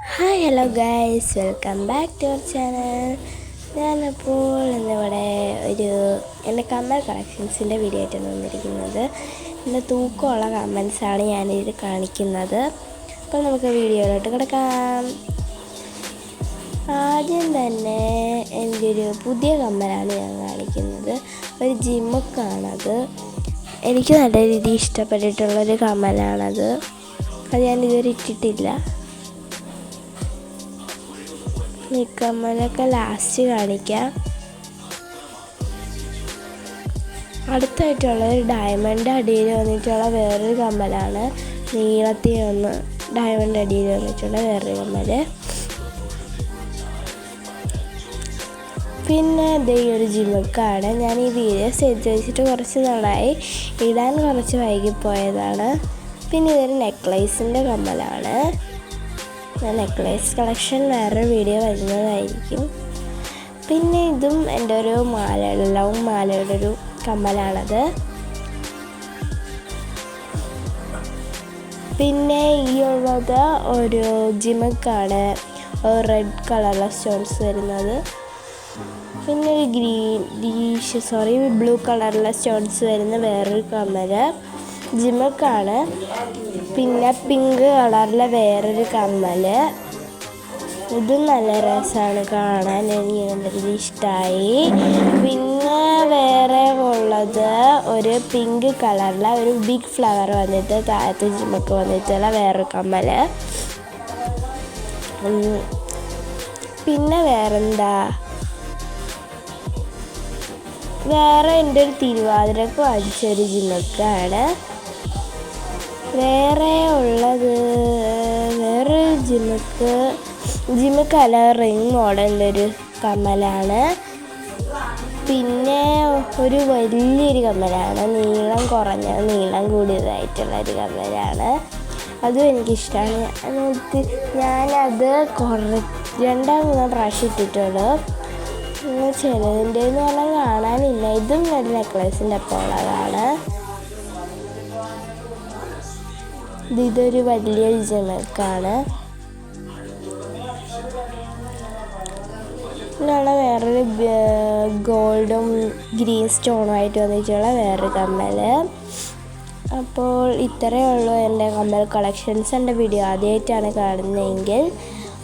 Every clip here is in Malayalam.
Hi hello guys, welcome back to our channel. ഞാനപ്പോൾ ഇന്നിവിടെ എൻ്റെ കമ്മൽ കളക്ഷൻസിൻ്റെ വീഡിയോ ആയിട്ടാണ് വന്നിരിക്കുന്നത്. എൻ്റെ തൂക്കമുള്ള കമ്മൽസാണ് ഞാനിത് കാണിക്കുന്നത്. അപ്പോൾ നമുക്ക് വീഡിയോയിലോട്ട് കിടക്കാം. ആദ്യം തന്നെ എൻ്റെ ഒരു പുതിയ കമ്മലാണ് ഞാൻ കാണിക്കുന്നത്. ഒരു ജിമുക്കാണത്. എനിക്ക് നല്ല രീതിയിൽ ഇഷ്ടപ്പെട്ടിട്ടുള്ളൊരു കമ്മലാണത്. അത് ഞാനിതുവരെ ഇട്ടിട്ടില്ല. ഈ കമ്മലൊക്കെ ലാസ്റ്റ് കാണിക്കാം. അടുത്തായിട്ടുള്ള ഒരു ഡയമണ്ട് അടിയിൽ വന്നിട്ടുള്ള വേറൊരു കമ്മലാണ്. നീളത്തിൽ ഒന്ന് ഡയമണ്ട് അടിയിൽ വന്നിട്ടുള്ള വേറൊരു കമ്മൽ. പിന്നെ ഇത് ഈ ഒരു ജിമുക്കാണ്. ഞാൻ ഈ വീഡിയോസ് എടുത്ത് വെച്ചിട്ട് കുറച്ച് നാളായി, ഇടാൻ കുറച്ച് വൈകിപ്പോയതാണ്. പിന്നെ ഇതൊരു നെക്ലേസിൻ്റെ കമ്മലാണ്. നെക്ലേസ് കളക്ഷൻ വേറൊരു വീഡിയോ വരുന്നതായിരിക്കും. പിന്നെ ഇതും എൻ്റെ ഒരു ലോങ് മാലയുടെ ഒരു കമ്മലാണത്. പിന്നെ ഈ ഉള്ളത് ഒരു ജിമുക്കാണ്, റെഡ് കളറുള്ള സ്റ്റോൺസ് വരുന്നത്. പിന്നെ ഒരു ബ്ലൂ കളറുള്ള സ്റ്റോൺസ് വരുന്ന വേറൊരു കമ്മൽ ജിമുക്കാണ്. പിന്നെ പിങ്ക് കളറിലെ വേറൊരു കമ്മൽ. ഇതും നല്ല രസമാണ് കാണാൻ, എനിക്ക് നല്ല ഇഷ്ടമായി. പിന്നെ വേറെ ഉള്ളത് ഒരു പിങ്ക് കളറിലെ ഒരു ബിഗ് ഫ്ലവർ വന്നിട്ട് താഴത്തെ ജിമുക്ക് വന്നിട്ടുള്ള വേറൊരു കമ്മൽ. പിന്നെ വേറെ എൻ്റെ ഒരു തിരുവാതിരക്ക് വാങ്ങിച്ചൊരു ജിമുക്കാണ്. വേറെ ഉള്ളത് വേറൊരു ജിമുക്കല്ല, റിങ് മോഡലിൻ്റെ ഒരു കമ്മലാണ്. പിന്നെ ഒരു വലിയൊരു കമ്മലാണ്, നീളം കൂടിയതായിട്ടുള്ളൊരു കമ്മലാണ്. അതും എനിക്കിഷ്ടമാണ്. ഞാനത് 2-3 പ്രാവശ്യം ഇട്ടിട്ടുള്ളൂ. ചിലതിൻ്റെ എന്ന് പറഞ്ഞാൽ കാണാനില്ല. ഇതും ഒരു നെക്ലേസിൻ്റെ ഒപ്പം ഉള്ളതാണ്. ഇതൊരു വലിയൊരു ജിമുക്കാണ്. പിന്നെയുള്ള വേറൊരു ഗോൾഡും ഗ്രീൻ സ്റ്റോണുമായിട്ട് വന്നിട്ടുള്ള വേറൊരു കമ്മൽ. അപ്പോൾ ഇത്രയേ ഉള്ളൂ എൻ്റെ കമ്മൽ കളക്ഷൻസ്. എൻ്റെ വീഡിയോ ആദ്യമായിട്ടാണ് കാണുന്നതെങ്കിൽ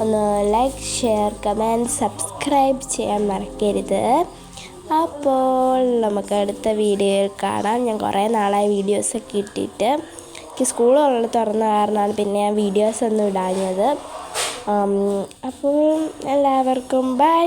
ഒന്ന് ലൈക്ക്, ഷെയർ, കമൻറ്റ്, സബ്സ്ക്രൈബ് ചെയ്യാൻ മറക്കരുത്. അപ്പോൾ നമുക്ക് അടുത്ത വീഡിയോയിൽ കാണാം. ഞാൻ കുറേ നാളായി വീഡിയോസൊക്കെ ഇട്ടിട്ട്. എനിക്ക് സ്കൂളുകൾ തുറന്ന കാരണമാണ് പിന്നെ ഞാൻ വീഡിയോസൊന്നും ഇടാഞ്ഞത്. അപ്പോൾ എല്ലാവർക്കും ബൈ.